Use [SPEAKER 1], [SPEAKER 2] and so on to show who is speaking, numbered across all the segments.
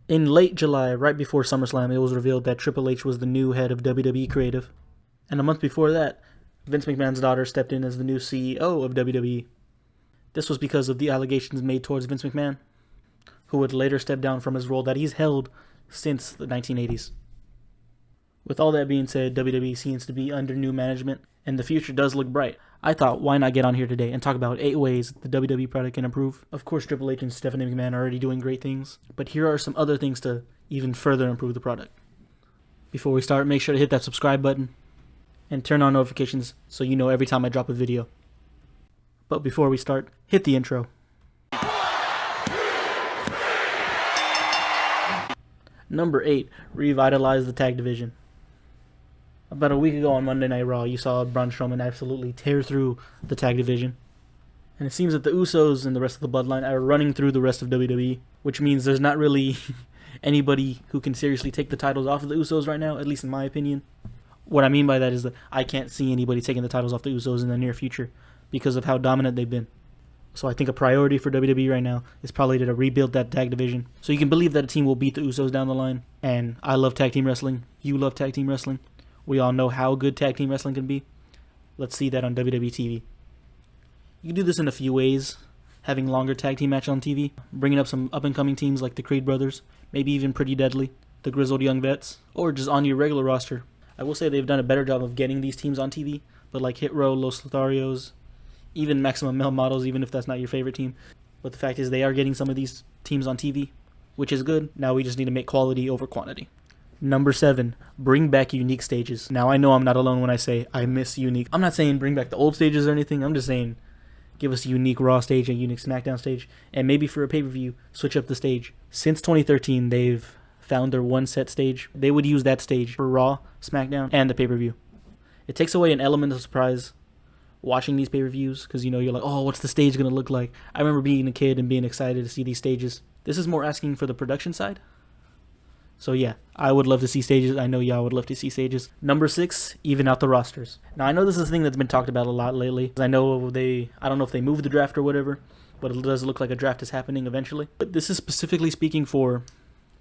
[SPEAKER 1] In late July, right before SummerSlam, it was revealed that Triple H was the new head of WWE Creative. And a month before that, Vince McMahon's daughter stepped in as the new CEO of WWE. This was because of the allegations made towards Vince McMahon, who would later step down from his role that he's held since the 1980s. With all that being said, WWE seems to be under new management, and the future does look bright. I thought, why not get on here today and talk about 8 ways the WWE product can improve? Of course, Triple H and Stephanie McMahon are already doing great things, but here are some other things to even further improve the product. Before we start, make sure to hit that subscribe button and turn on notifications so you know every time I drop a video. But before we start, hit the intro. Number 8, revitalize the tag division. About a week ago on Monday Night Raw, you saw Braun Strowman absolutely tear through the tag division. And it seems that the Usos and the rest of the Bloodline are running through the rest of WWE, which means there's not really anybody who can seriously take the titles off of the Usos right now, at least in my opinion. What I mean by that is that I can't see anybody taking the titles off the Usos in the near future because of how dominant they've been. So I think a priority for WWE right now is probably to rebuild that tag division. So you can believe that a team will beat the Usos down the line. And I love tag team wrestling. You love tag team wrestling. We all know how good tag team wrestling can be. Let's see that on WWE TV. You can do this in a few ways. Having longer tag team matches on TV. Bringing up some up-and-coming teams like the Creed Brothers. Maybe even Pretty Deadly. The Grizzled Young Vets. Or just on your regular roster. I will say they've done a better job of getting these teams on TV. But like Hit Row, Los Lotharios, even Maximum Male Models, even if that's not your favorite team. But the fact is they are getting some of these teams on TV, which is good. Now we just need to make quality over quantity. Number 7, bring back unique stages. Now I know I'm not alone when I say I miss unique. I'm not saying bring back the old stages or anything. I'm just saying give us a unique Raw stage, a unique SmackDown stage, and maybe for a pay-per-view, switch up the stage. Since 2013, they've found their one set stage. They would use that stage for Raw, SmackDown, and the pay-per-view. It takes away an element of surprise watching these pay-per-views because, you know, you're like, oh, what's the stage going to look like? I remember being a kid and being excited to see these stages. This is more asking for the production side. So yeah, I would love to see stages. I know y'all would love to see stages. Number 6, even out the rosters. Now I know this is a thing that's been talked about a lot lately. I don't know if they moved the draft or whatever, but it does look like a draft is happening eventually. But this is specifically speaking for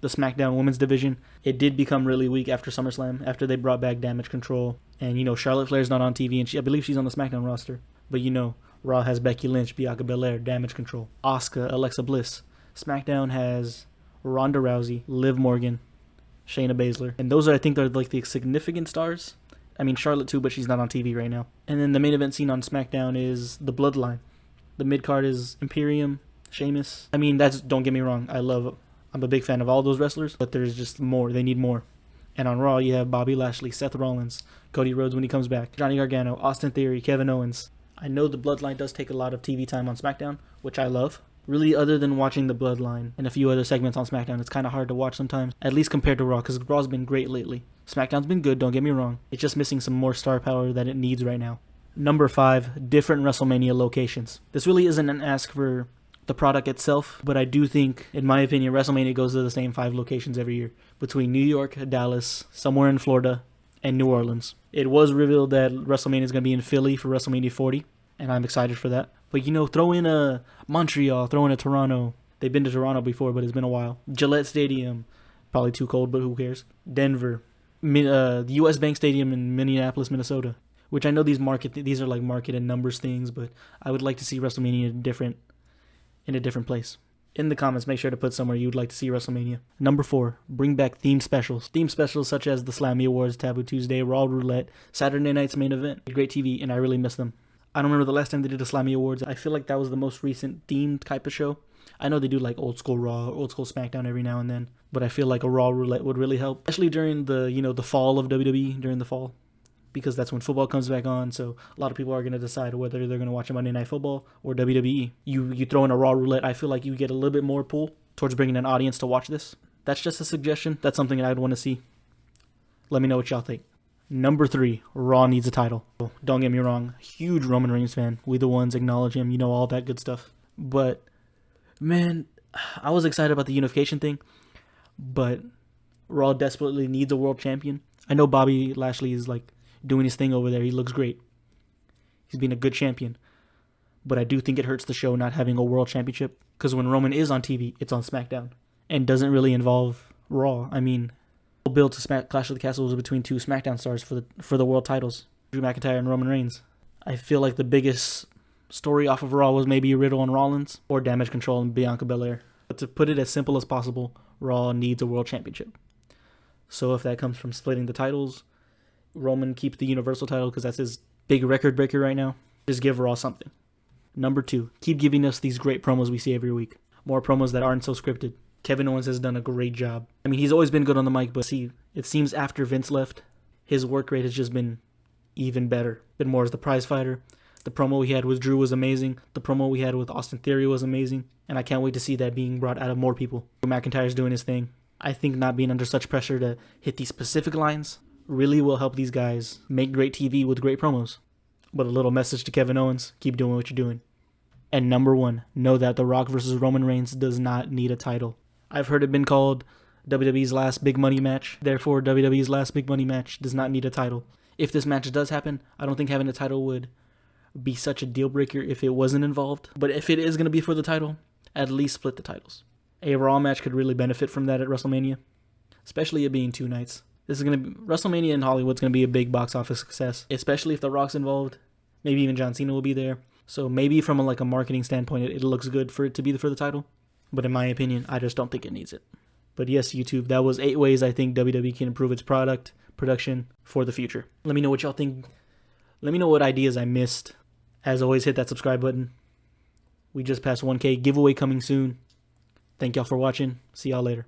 [SPEAKER 1] the SmackDown Women's Division. It did become really weak after SummerSlam, after they brought back Damage Control. And, you know, Charlotte Flair's not on TV, and I believe she's on the SmackDown roster. But, you know, Raw has Becky Lynch, Bianca Belair, Damage Control, Asuka, Alexa Bliss. SmackDown has Ronda Rousey, Liv Morgan, Shayna Baszler. And those are, I think, are like the significant stars. I mean, Charlotte too, but she's not on TV right now. And then the main event scene on SmackDown is the Bloodline. The mid-card is Imperium, Sheamus. I mean, don't get me wrong, I'm a big fan of all those wrestlers, but there's just more. They need more. And on Raw, you have Bobby Lashley, Seth Rollins, Cody Rhodes when he comes back, Johnny Gargano, Austin Theory, Kevin Owens. I know the Bloodline does take a lot of TV time on SmackDown, which I love. Really, other than watching the Bloodline and a few other segments on SmackDown, it's kind of hard to watch sometimes, at least compared to Raw, because Raw's been great lately. SmackDown's been good, don't get me wrong. It's just missing some more star power that it needs right now. Number 5, different WrestleMania locations. This really isn't an ask for the product itself, but I do think, in my opinion, WrestleMania goes to the same 5 locations every year, between New York, Dallas, somewhere in Florida, and New Orleans. It was revealed that WrestleMania is going to be in Philly for WrestleMania 40, and I'm excited for that. But, you know, throw in a Montreal, throw in a Toronto. They've been to Toronto before, but it's been a while. Gillette Stadium, probably too cold, but who cares? Denver, the US Bank Stadium in Minneapolis, Minnesota, which I know these are like market and numbers things, but I would like to see WrestleMania in a different place. In the comments, make sure to put somewhere you would like to see WrestleMania. Number 4, bring back themed specials. Themed specials such as the Slammy Awards, Taboo Tuesday, Raw Roulette, Saturday Night's Main Event. Great TV, and I really miss them. I don't remember the last time they did a Slammy Awards. I feel like that was the most recent themed type of show. I know they do like old school Raw, old school SmackDown every now and then, but I feel like a Raw Roulette would really help, especially during the fall of WWE, during the fall, because that's when football comes back on. So a lot of people are going to decide whether they're going to watch a Monday Night Football or WWE. You throw in a Raw Roulette, I feel like you get a little bit more pull towards bringing an audience to watch this. That's just a suggestion. That's something that I'd want to see. Let me know what y'all think. Number 3, Raw needs a title. Don't get me wrong, huge Roman Reigns fan. We the ones, acknowledge him, all that good stuff. But, man, I was excited about the unification thing, but Raw desperately needs a world champion. I know Bobby Lashley is like doing his thing over there. He looks great. He's been a good champion. But I do think it hurts the show not having a world championship, because when Roman is on TV, it's on SmackDown. and doesn't really involve Raw. I mean, the build to Clash of the Castle was between two SmackDown stars for the world titles, Drew McIntyre and Roman Reigns. I feel like the biggest story off of Raw was maybe Riddle and Rollins, or Damage Control and Bianca Belair. But to put it as simple as possible, Raw needs a world championship. So if that comes from splitting the titles, Roman keeps the Universal title because that's his big record breaker right now. Just give Raw something. Number 2, keep giving us these great promos we see every week. More promos that aren't so scripted. Kevin Owens has done a great job. I mean, he's always been good on the mic, but see, it seems after Vince left, his work rate has just been even better. Been more as the prize fighter. The promo we had with Drew was amazing. The promo we had with Austin Theory was amazing. And I can't wait to see that being brought out of more people. McIntyre's doing his thing. I think not being under such pressure to hit these specific lines really will help these guys make great TV with great promos. But a little message to Kevin Owens, keep doing what you're doing. And number 1, know that The Rock versus Roman Reigns does not need a title. I've heard it been called WWE's last big money match. Therefore, WWE's last big money match does not need a title. If this match does happen, I don't think having a title would be such a deal breaker if it wasn't involved. But if it is going to be for the title, at least split the titles. A Raw match could really benefit from that at WrestleMania, especially it being 2 nights. This is going to be WrestleMania in Hollywood's going to be a big box office success, especially if The Rock's involved. Maybe even John Cena will be there. So maybe from a marketing standpoint, it looks good for it to be for the title. But in my opinion, I just don't think it needs it. But yes, YouTube, that was 8 ways I think WWE can improve its production for the future. Let me know what y'all think. Let me know what ideas I missed. As always, hit that subscribe button. We just passed 1K, giveaway coming soon. Thank y'all for watching. See y'all later.